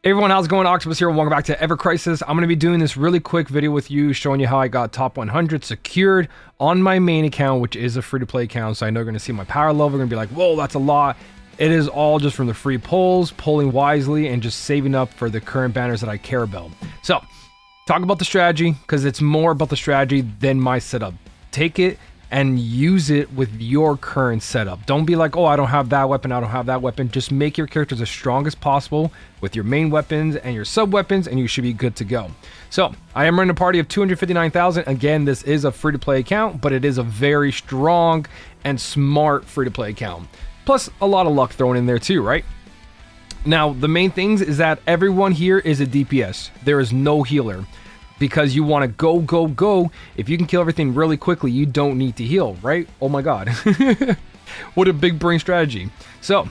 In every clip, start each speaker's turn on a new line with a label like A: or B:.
A: Hey everyone, how's it going? Octopus here. Welcome back to evercrisis. I'm going to be doing this really quick video with you showing you how I got top 100 secured on my main account, which is a free-to-play account. So I know you're going to see my power level. You're going to be like, whoa, that's a lot. It is all just from the free polls, polling wisely, and just saving up for the current banners that I care about. So talk about the strategy, because it's more about the strategy than my setup. Take it and use it with your current setup. Don't be like, oh, I don't have that weapon, I don't have that weapon. Just make your characters as strong as possible with your main weapons and your sub weapons, and you should be good to go. So I am running a party of 259,000. Again, this is a free-to-play account, but it is a very strong and smart free-to-play account. Plus a lot of luck thrown in there too, right? Now, the main things is that everyone here is a DPS. There is no healer. Because you want to go, go, go. If you can kill everything really quickly, you don't need to heal, right? Oh my god. What a big brain strategy. So,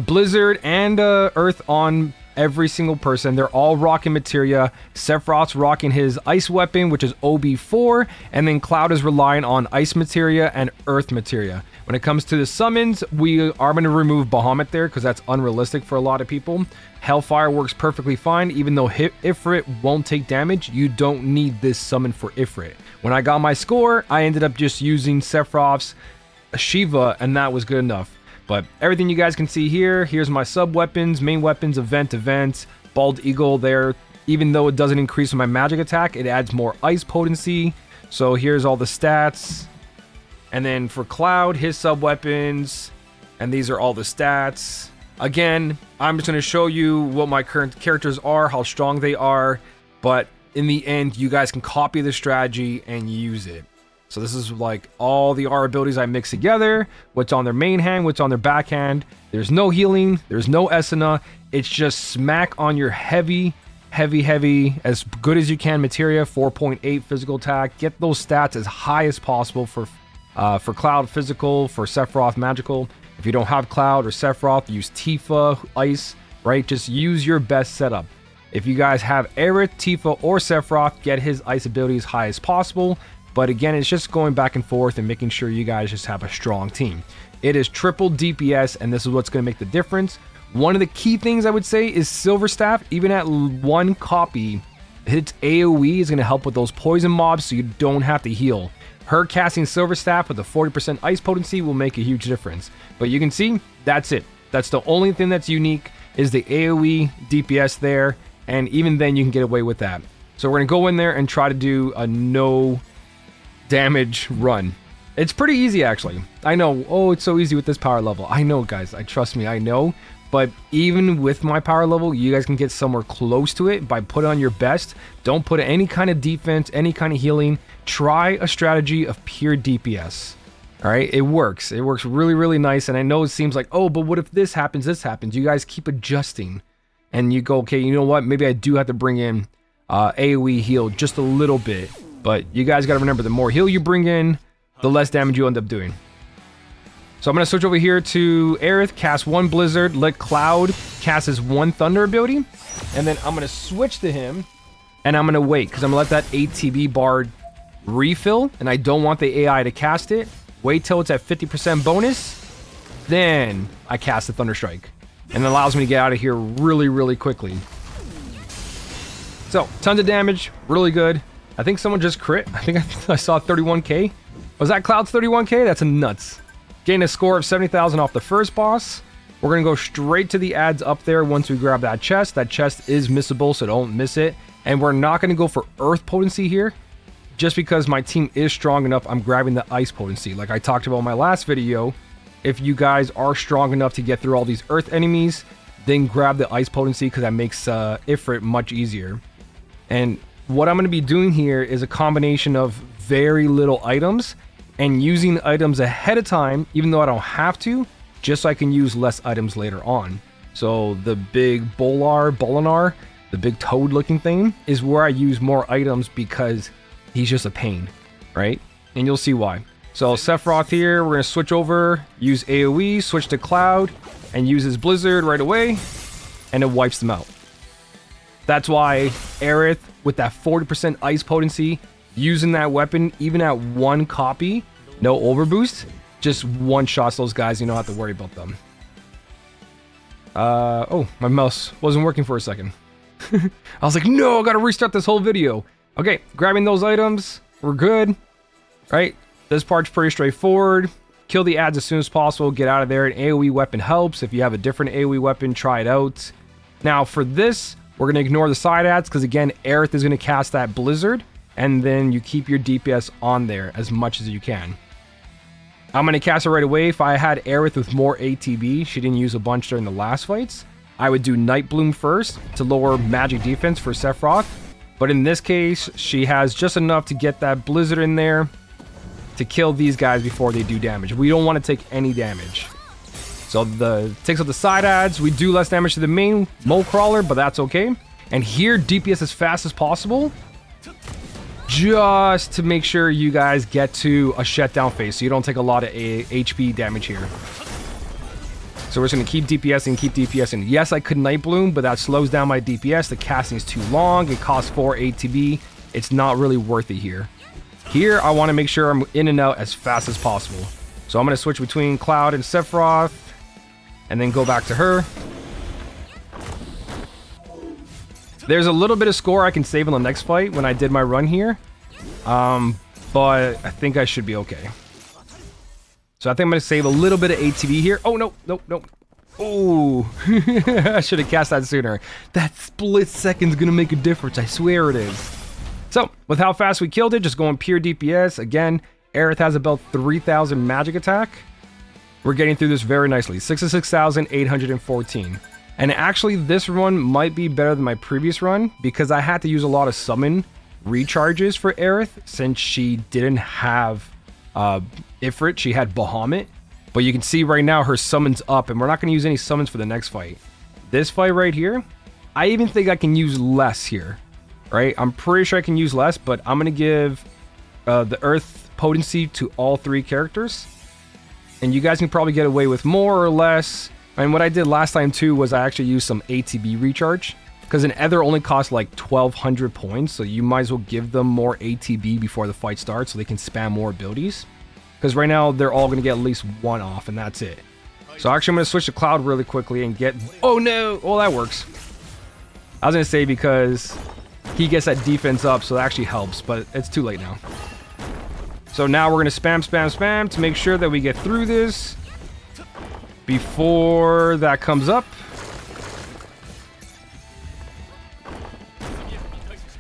A: Blizzard and Earth on every single person. They're all rocking materia. Sephiroth's rocking his ice weapon, which is OB4. And then Cloud is relying on ice materia and earth materia. When it comes to the summons, we are going to remove Bahamut there because that's unrealistic for a lot of people. Hellfire works perfectly fine. Even though Ifrit won't take damage, you don't need this summon for Ifrit. When I got my score, I ended up just using Sephiroth's Shiva, and that was good enough. But everything you guys can see here, here's my sub weapons, main weapons, event, Bald Eagle there. Even though it doesn't increase my magic attack, it adds more ice potency. So here's all the stats. And then for Cloud, his sub weapons, and these are all the stats. Again, I'm just going to show you what my current characters are, how strong they are, but in the end, you guys can copy the strategy and use it. So this is like all the R abilities I mix together, what's on their main hand, what's on their backhand. There's no healing, there's no Esuna. It's just smack on your heavy, as good as you can materia, 4.8 physical attack. Get those stats as high as possible for Cloud physical, for Sephiroth magical. If you don't have Cloud or Sephiroth, use Tifa, Ice, right? Just use your best setup. If you guys have Aerith, Tifa, or Sephiroth, get his Ice ability as high as possible. But again, it's just going back and forth and making sure you guys just have a strong team. It is triple DPS, and this is what's going to make the difference. One of the key things I would say is Silver Staff, even at one copy, its AoE is going to help with those poison mobs so you don't have to heal. Her casting Silver Staff with a 40% ice potency will make a huge difference. But you can see, that's it. That's the only thing that's unique, is the AoE DPS there, and even then you can get away with that. So we're going to go in there and try to do a no damage run. It's pretty easy actually. I know, oh, it's so easy with this power level. I know, guys, trust me, I know. But even with my power level, you guys can get somewhere close to it by putting on your best. Don't put any kind of defense, any kind of healing. Try a strategy of pure DPS. All right, it works. It works really, really nice. And I know it seems like, oh, but what if this happens, this happens? You guys keep adjusting. And you go, okay, you know what? Maybe I do have to bring in AoE heal just a little bit. But you guys got to remember, the more heal you bring in, the less damage you end up doing. So I'm going to switch over here to Aerith, cast one Blizzard, let Cloud cast his one Thunder ability. And then I'm going to switch to him, and I'm going to wait, because I'm going to let that ATB bar refill, and I don't want the AI to cast it. Wait till it's at 50% bonus, then I cast the Thunder Strike. And it allows me to get out of here really, really quickly. So, tons of damage, really good. I think someone just crit. I think I saw 31k. Was that Cloud's 31k? That's nuts. Gain a score of 70,000 off the first boss. We're going to go straight to the ads up there once we grab that chest. That chest is missable, so don't miss it. And we're not going to go for earth potency here. Just because my team is strong enough, I'm grabbing the ice potency. Like I talked about in my last video, if you guys are strong enough to get through all these earth enemies, then grab the ice potency, because that makes Ifrit much easier. And what I'm going to be doing here is a combination of very little items and using items ahead of time, even though I don't have to, just so I can use less items later on. So the big Bolinar, the big toad looking thing, is where I use more items because he's just a pain, right? And you'll see why. So Sephiroth here, we're going to switch over, use AoE, switch to Cloud, and use his Blizzard right away, and it wipes them out. That's why Aerith, with that 40% ice potency, using that weapon, even at one copy, no overboost, just one-shots those guys, you don't have to worry about them. Oh, my mouse wasn't working for a second. I was like, no, I gotta restart this whole video. Okay, grabbing those items, we're good, right? This part's pretty straightforward. Kill the ads as soon as possible, get out of there. An AoE weapon helps. If you have a different AoE weapon, try it out. Now for this, we're gonna ignore the side ads because again, Aerith is gonna cast that blizzard, and then you keep your DPS on there as much as you can. I'm gonna cast it right away. If I had Aerith with more ATB, she didn't use a bunch during the last fights, I would do Night Bloom first to lower magic defense for Sephiroth. But in this case, she has just enough to get that blizzard in there to kill these guys before they do damage. We don't want to take any damage. So takes out the side ads. We do less damage to the main mole crawler, but that's okay. And here, DPS as fast as possible, just to make sure you guys get to a shutdown phase, so you don't take a lot of HP damage here. So we're just going to keep DPSing. Yes, I could Night Bloom, but that slows down my DPS. The casting is too long. It costs 4 ATB. It's not really worth it here. Here, I want to make sure I'm in and out as fast as possible. So I'm going to switch between Cloud and Sephiroth, and then go back to her. There's a little bit of score I can save in the next fight when I did my run here. But I think I should be okay. So I think I'm going to save a little bit of ATB here. Oh, no. Oh, I should have cast that sooner. That split second's going to make a difference. I swear it is. So with how fast we killed it, just going pure DPS. Again, Aerith has about 3,000 magic attack. We're getting through this very nicely. 66,814. And actually, this run might be better than my previous run because I had to use a lot of summon recharges for Aerith since she didn't have Ifrit. She had Bahamut. But you can see right now her summon's up, and we're not going to use any summons for the next fight. This fight right here, I even think I can use less here, right? I'm pretty sure I can use less, but I'm going to give the Earth potency to all 3 characters. And you guys can probably get away with more or less. And what I did last time too was I actually used some ATB recharge because an Ether only costs like 1,200 points. So you might as well give them more ATB before the fight starts so they can spam more abilities. Because right now they're all going to get at least 1 off and that's it. So actually I'm going to switch to Cloud really quickly and get... Oh no! Well, that works. I was going to say because he gets that defense up, so that actually helps, but it's too late now. So now we're going to spam to make sure that we get through this before that comes up.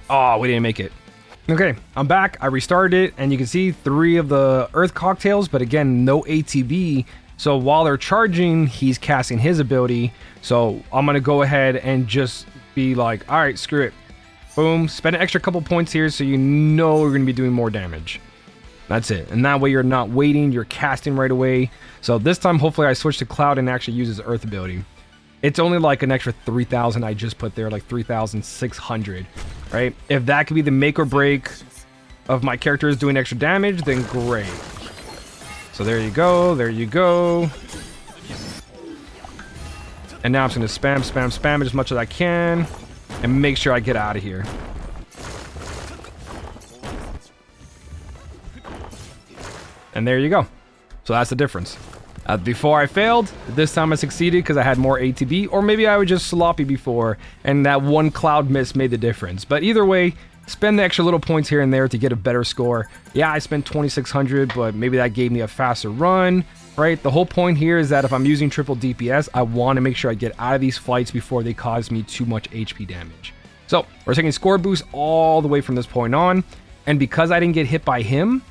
A: Oh, we didn't make it. Okay, I'm back. I restarted it, and you can see 3 of the Earth Cocktails, but again, no ATB. So while they're charging, he's casting his ability. So I'm going to go ahead and just be like, all right, screw it. Boom, spend an extra couple points here so you know we're going to be doing more damage. That's it. And that way you're not waiting, you're casting right away. So this time, hopefully I switch to Cloud and actually use his Earth ability. It's only like an extra 3,000 I just put there, like 3,600, right? If that could be the make or break of my characters doing extra damage, then great. So there you go, there you go. And now I'm just gonna spam it as much as I can and make sure I get out of here. And there you go. So that's the difference. Before I failed, this time I succeeded because I had more ATB, or maybe I was just sloppy before, and that one Cloud miss made the difference. But either way, spend the extra little points here and there to get a better score. Yeah, I spent 2,600, but maybe that gave me a faster run, right? The whole point here is that if I'm using triple DPS, I want to make sure I get out of these fights before they cause me too much HP damage. So, we're taking score boost all the way from this point on, and because I didn't get hit by him,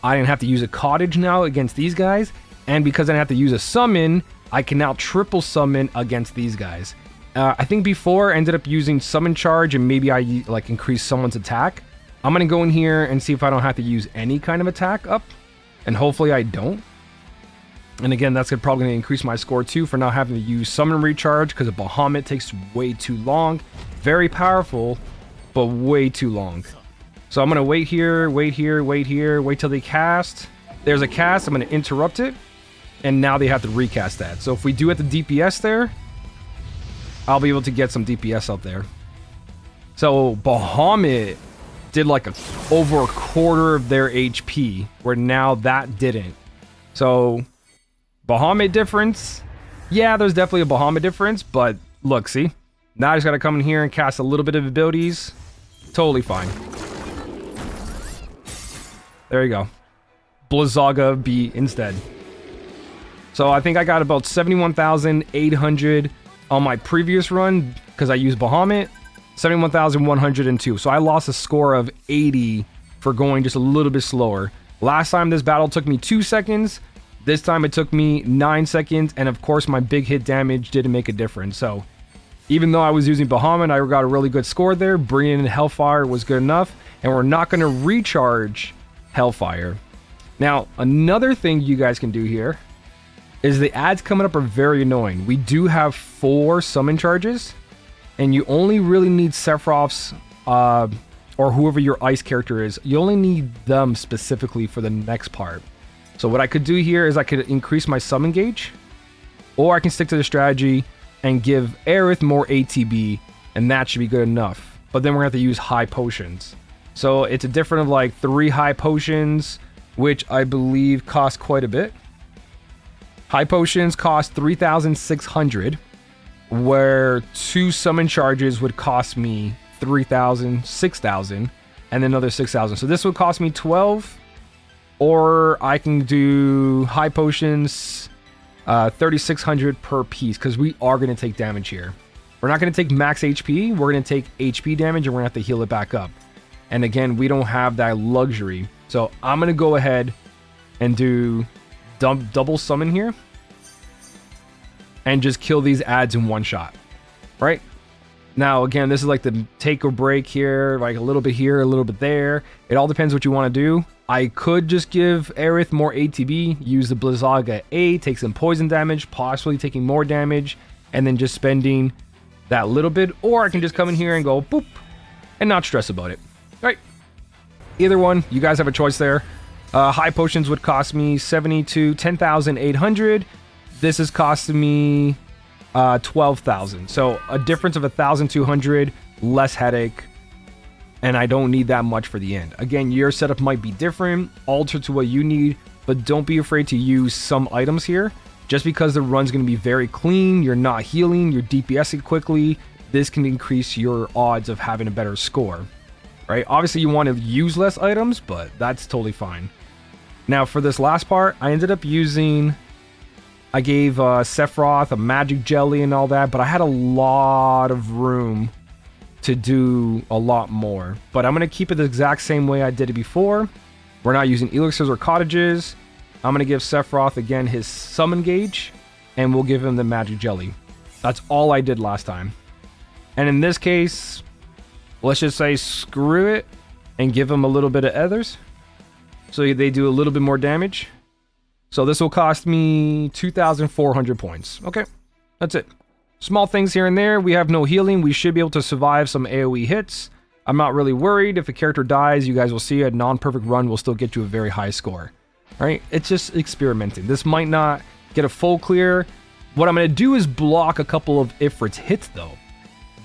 A: I didn't have to use a cottage now against these guys, and because I didn't have to use a summon, I can now triple summon against these guys. I think before I ended up using summon charge and maybe I like increase someone's attack. I'm gonna go in here and see if I don't have to use any kind of attack up, and hopefully I don't. And again, that's probably gonna increase my score too for not having to use summon recharge because a Bahamut takes way too long. Very powerful, but way too long. So I'm gonna wait here, wait till they cast. There's a cast, I'm gonna interrupt it, and now they have to recast that. So if we do at the DPS there, I'll be able to get some DPS up there. So Bahamut did like over a quarter of their HP, where now that didn't. So Bahamut difference, Yeah, there's definitely a Bahamut difference, but look, see? Now I just gotta come in here and cast a little bit of abilities. Totally fine. There you go. Blizzaga B instead. So I think I got about 71,800 on my previous run because I used Bahamut. 71,102. So I lost a score of 80 for going just a little bit slower. Last time this battle took me 2 seconds. This time it took me 9 seconds. And of course my big hit damage didn't make a difference. So even though I was using Bahamut, I got a really good score there. Bringing in Hellfire was good enough. And we're not going to recharge Hellfire. Now, another thing you guys can do here is the ads coming up are very annoying. We do have 4 summon charges. And you only really need Sephiroth's, or whoever your ice character is. You only need them specifically for the next part. So what I could do here is I could increase my summon gauge. Or I can stick to the strategy and give Aerith more ATB. And that should be good enough. But then we're going to have to use high potions. So it's a difference of like 3 high potions, which I believe cost quite a bit. High potions cost 3,600. Where 2 summon charges would cost me 3,000, 6,000, and then another 6,000. So this would cost me 12, or I can do high potions, 3,600 per piece, because we are going to take damage here. We're not going to take max HP. We're going to take HP damage, and we're going to have to heal it back up. And again, we don't have that luxury. So I'm going to go ahead and do double summon here. And just kill these ads in one shot, right? Now, again, this is like the take or break here, like a little bit here, a little bit there. It all depends what you want to do. I could just give Aerith more ATB, use the Blizzaga A, take some poison damage, possibly taking more damage, and then just spending that little bit. Or I can just come in here and go boop, and not stress about it, right? Either one, you guys have a choice there. High potions would cost me 10,800. This is costing me 12,000. So a difference of 1,200, less headache. And I don't need that much for the end. Again, your setup might be different, alter to what you need, but don't be afraid to use some items here. Just because the run's going to be very clean, you're not healing, you're DPSing quickly, this can increase your odds of having a better score. Right? Obviously you want to use less items, but that's totally fine. Now for this last part, I ended up using... I gave Sephiroth a magic jelly and all that, but I had a lot of room to do a lot more. But I'm going to keep it the exact same way I did it before. We're not using elixirs or cottages. I'm going to give Sephiroth, again, his summon gauge, and we'll give him the magic jelly. That's all I did last time. And in this case, let's just say screw it and give him a little bit of others. So they do a little bit more damage. So this will cost me 2,400 points. Okay, that's it. Small things here and there. We have no healing. We should be able to survive some AoE hits. I'm not really worried. If a character dies, you guys will see a non-perfect run will still get you a very high score. All right, it's just experimenting. This might not get a full clear. What I'm going to do is block a couple of Ifrit's hits, though.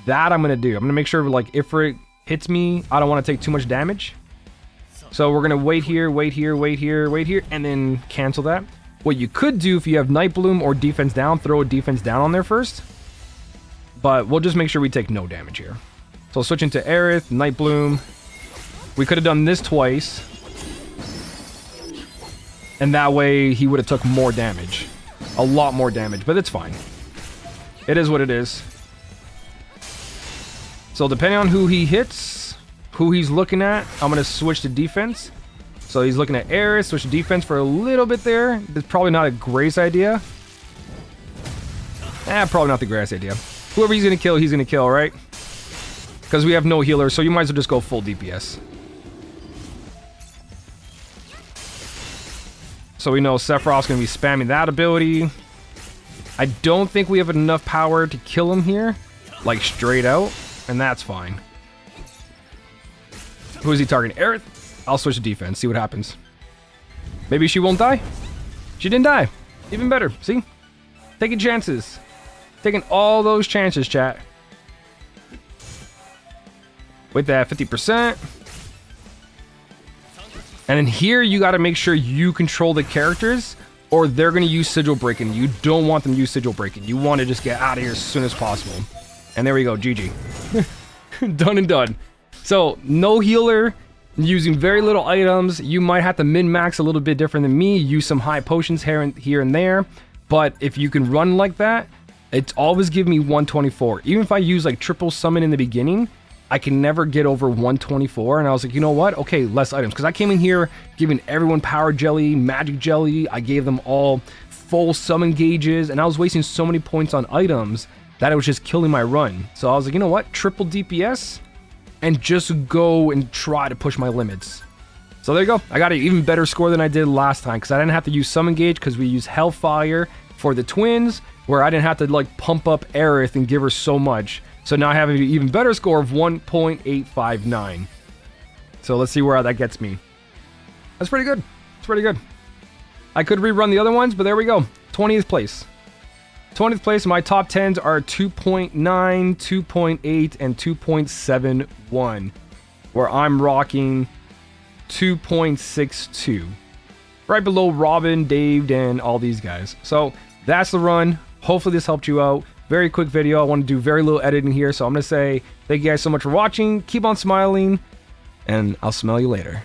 A: That I'm going to do. I'm going to make sure, like, Ifrit hits me, I don't want to take too much damage. So we're going to wait here, wait here, wait here, wait here, and then cancel that. What you could do if you have Night Bloom or defense down, throw a defense down on there first. But we'll just make sure we take no damage here. So switching to Aerith, Night Bloom. We could have done this twice. And that way he would have took more damage. A lot more damage, but it's fine. It is what it is. So depending on who he hits, who he's looking at, I'm going to switch to defense. So he's looking at Aerith, switch to defense for a little bit there. It's probably not a great idea. Probably not the greatest idea. Whoever he's going to kill, he's going to kill, right? Because we have no healer, so you might as well just go full DPS. So we know Sephiroth's going to be spamming that ability. I don't think we have enough power to kill him here. Like, straight out. And that's fine. Who is he targeting? Aerith? I'll switch to defense, see what happens. Maybe she won't die? She didn't die. Even better, see? Taking chances. Taking all those chances, chat. With that 50%. And then here, you got to make sure you control the characters or they're going to use sigil breaking. You don't want them to use sigil breaking. You want to just get out of here as soon as possible. And there we go, GG. Done and done. So, no healer, using very little items. You might have to min-max a little bit different than me, use some high potions here and there. But if you can run like that, it's always give me 124. Even if I use like triple summon in the beginning, I can never get over 124. And I was like, you know what? Okay, less items. Because I came in here giving everyone power jelly, magic jelly. I gave them all full summon gauges. And I was wasting so many points on items that it was just killing my run. So I was like, you know what? Triple DPS and just go and try to push my limits. So there you go. I got an even better score than I did last time because I didn't have to use summon gauge because we used Hellfire for the twins, where I didn't have to like pump up Aerith and give her so much. So now I have an even better score of 1.859. So let's see where that gets me. That's pretty good. It's pretty good. I could rerun the other ones, but there we go. 20th place. 20th place, my top 10s are 2.9, 2.8, and 2.71. Where I'm rocking 2.62. Right below Robin, Dave, and all these guys. So that's the run. Hopefully this helped you out. Very quick video. I want to do very little editing here. So I'm going to say thank you guys so much for watching. Keep on smiling. And I'll smell you later.